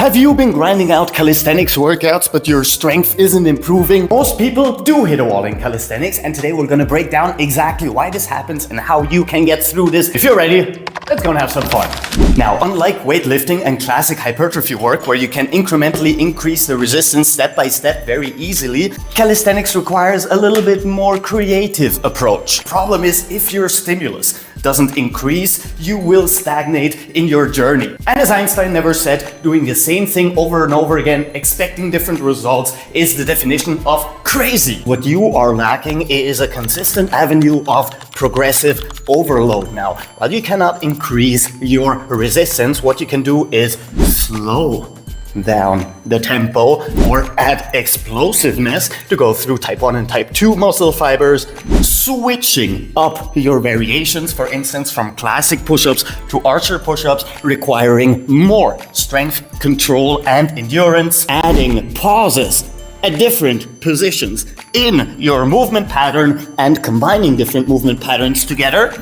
Have you been grinding out calisthenics workouts, but your strength isn't improving? Most people do hit a wall in calisthenics, and today we're gonna break down exactly why this happens and how you can get through this. If you're ready, let's go and have some fun. Now, unlike weightlifting and classic hypertrophy work, where you can incrementally increase the resistance step by step very easily, calisthenics requires a little bit more creative approach. Problem is, if your stimulus doesn't increase, you will stagnate in your journey. And as Einstein never said, doing the same thing over and over again, expecting different results, is the definition of crazy. What you are lacking is a consistent avenue of progressive overload. Now, while you cannot increase your resistance, what you can do is slow down the tempo or add explosiveness to go through type 1 and type 2 muscle fibers, switching up your variations, for instance, from classic push-ups to archer push-ups, requiring more strength, control, and endurance, adding pauses at different positions in your movement pattern and combining different movement patterns together,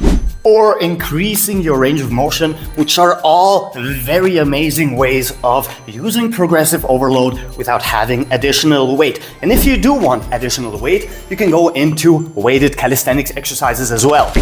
or increasing your range of motion, which are all very amazing ways of using progressive overload without having additional weight. And if you do want additional weight, you can go into weighted calisthenics exercises as well.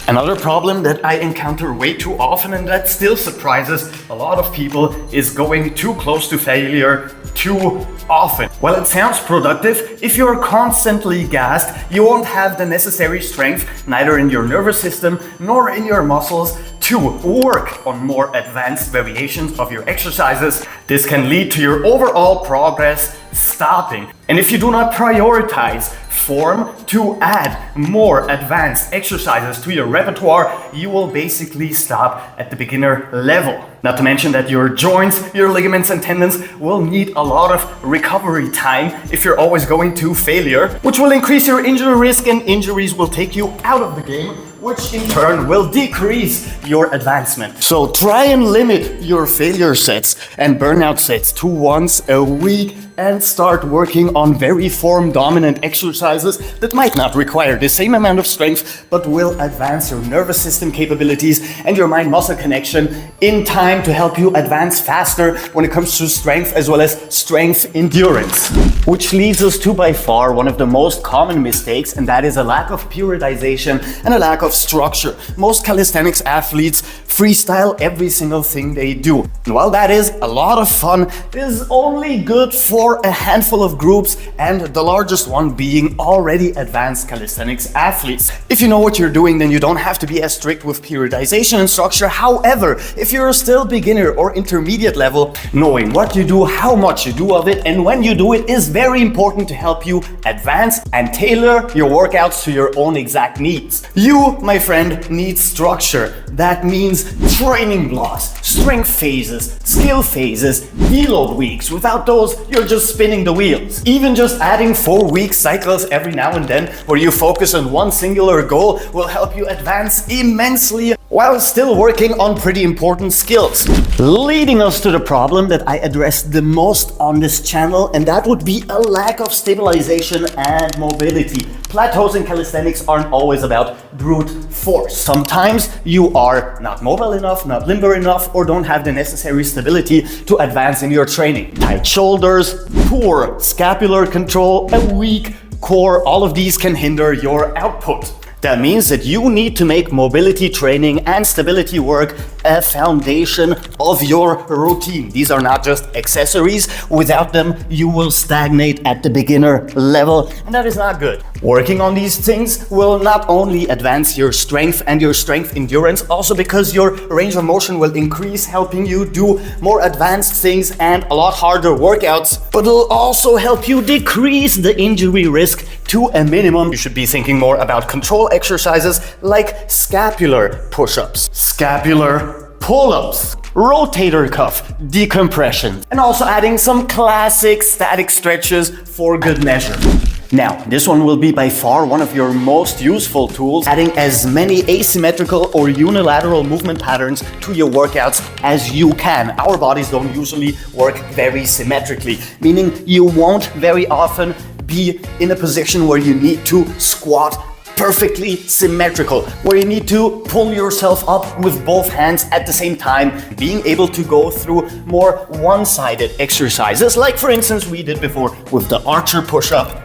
Another problem that I encounter way too often, and that still surprises a lot of people, is going too close to failure too often. While it sounds productive, if you're constantly gassed, you won't have the necessary strength, neither in your nervous system nor in your muscles, to work on more advanced variations of your exercises. This can lead to your overall progress stopping. And if you do not prioritize form to add more advanced exercises to your repertoire, you will basically stop at the beginner level. Not to mention that your joints, your ligaments and tendons will need a lot of recovery time if you're always going to failure, which will increase your injury risk, and injuries will take you out of the game, which in turn will decrease your advancement. So try and limit your failure sets and burnout sets to once a week, and start working on very form dominant exercises that might not require the same amount of strength, but will advance your nervous system capabilities and your mind muscle connection in time to help you advance faster when it comes to strength as well as strength endurance. Which leads us to by far one of the most common mistakes, and that is a lack of periodization and a lack of structure. Most calisthenics athletes freestyle every single thing they do. And while that is a lot of fun, it is only good for a handful of groups, and the largest one being already advanced calisthenics athletes. If you know what you're doing, then you don't have to be as strict with periodization and structure. However, if you're still beginner or intermediate level, knowing what you do, how much you do of it, and when you do it is very important to help you advance and tailor your workouts to your own exact needs. You, my friend, need structure. That means training blocks, strength phases, skill phases, deload weeks. Without those, you're just spinning the wheels. Even just adding 4-week cycles every now and then, where you focus on one singular goal, will help you advance immensely while still working on pretty important skills. Leading us to the problem that I address the most on this channel, and that would be a lack of stabilization and mobility. Plateaus in calisthenics aren't always about brute force. Sometimes you are not mobile enough, not limber enough, or don't have the necessary stability to advance in your training. Tight shoulders, poor scapular control, a weak core, all of these can hinder your output. That means that you need to make mobility training and stability work a foundation of your routine. These are not just accessories. Without them, you will stagnate at the beginner level, and that is not good. Working on these things will not only advance your strength and your strength endurance, also because your range of motion will increase, helping you do more advanced things and a lot harder workouts, but it'll also help you decrease the injury risk to a minimum. You should be thinking more about control exercises like scapular push-ups, scapular pull-ups, rotator cuff decompression, and also adding some classic static stretches for good measure. Now, this one will be by far one of your most useful tools, adding as many asymmetrical or unilateral movement patterns to your workouts as you can. Our bodies don't usually work very symmetrically, meaning you won't very often be in a position where you need to squat perfectly symmetrical, where you need to pull yourself up with both hands at the same time, being able to go through more one-sided exercises, like for instance we did before with the archer push-up.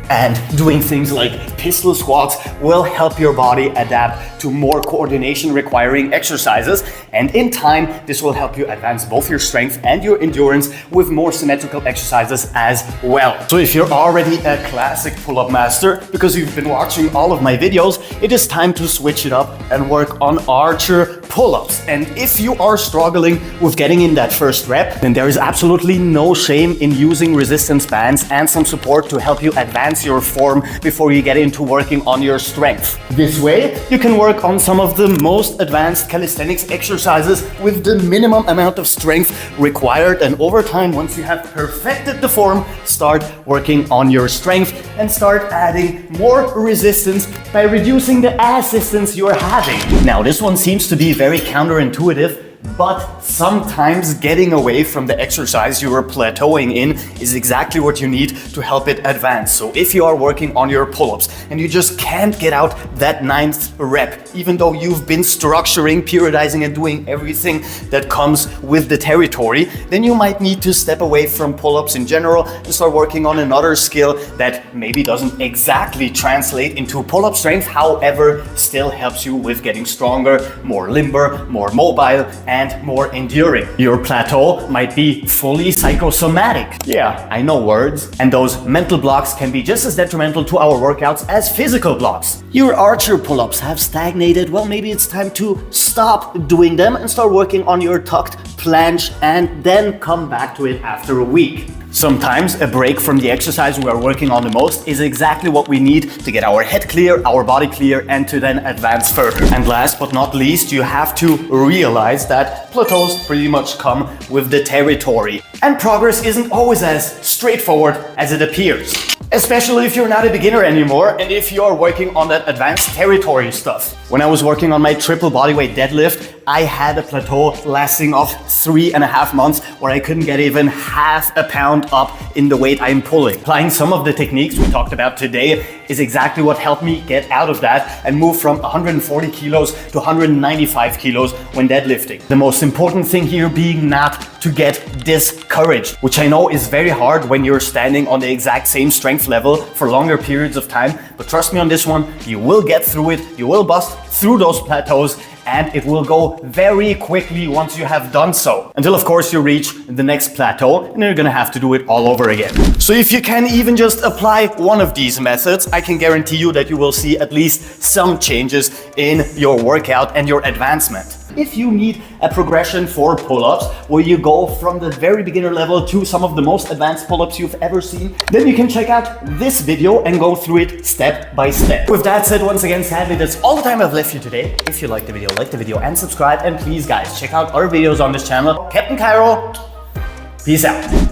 And doing things like pistol squats will help your body adapt to more coordination requiring exercises. And in time, this will help you advance both your strength and your endurance with more symmetrical exercises as well. So if you're already a classic pull-up master, because you've been watching all of my videos, it is time to switch it up and work on archer pull-ups. And if you are struggling with getting in that first rep, then there is absolutely no shame in using resistance bands and some support to help you advance your form before you get into working on your strength. This way, you can work on some of the most advanced calisthenics exercises with the minimum amount of strength required, and over time, once you have perfected the form, start working on your strength and start adding more resistance by reducing the assistance you're having. Now, this one seems to be very counterintuitive, but sometimes getting away from the exercise you are plateauing in is exactly what you need to help it advance. So if you are working on your pull-ups and you just can't get out that 9th rep, even though you've been structuring, periodizing and doing everything that comes with the territory, then you might need to step away from pull-ups in general and start working on another skill that maybe doesn't exactly translate into pull-up strength, however, still helps you with getting stronger, more limber, more mobile, and more enduring. Your plateau might be fully psychosomatic. Yeah, I know words. And those mental blocks can be just as detrimental to our workouts as physical blocks. Your archer pull-ups have stagnated. Well, maybe it's time to stop doing them and start working on your tucked planche and then come back to it after a week. Sometimes a break from the exercise we are working on the most is exactly what we need to get our head clear, our body clear, and to then advance further. And last but not least, you have to realize that plateaus pretty much come with the territory. And progress isn't always as straightforward as it appears. Especially if you're not a beginner anymore and if you're working on that advanced territory stuff. When I was working on my triple bodyweight deadlift, I had a plateau lasting of 3.5 months where I couldn't get even half a pound up in the weight I'm pulling. Applying some of the techniques we talked about today is exactly what helped me get out of that and move from 140 kilos to 195 kilos when deadlifting. The most important thing here being not to get discouraged, which I know is very hard when you're standing on the exact same strength level for longer periods of time, but trust me on this one, you will get through it, you will bust through those plateaus, and it will go very quickly once you have done so. Until of course you reach the next plateau and you're gonna have to do it all over again. So if you can even just apply one of these methods, I can guarantee you that you will see at least some changes in your workout and your advancement. If you need a progression for pull-ups where you go from the very beginner level to some of the most advanced pull-ups you've ever seen, then you can check out this video and go through it step by step. With that said, once again, sadly, that's all the time I've left you today. If you liked the video, like the video and subscribe. And please guys, check out our videos on this channel. Captain Cairo, peace out.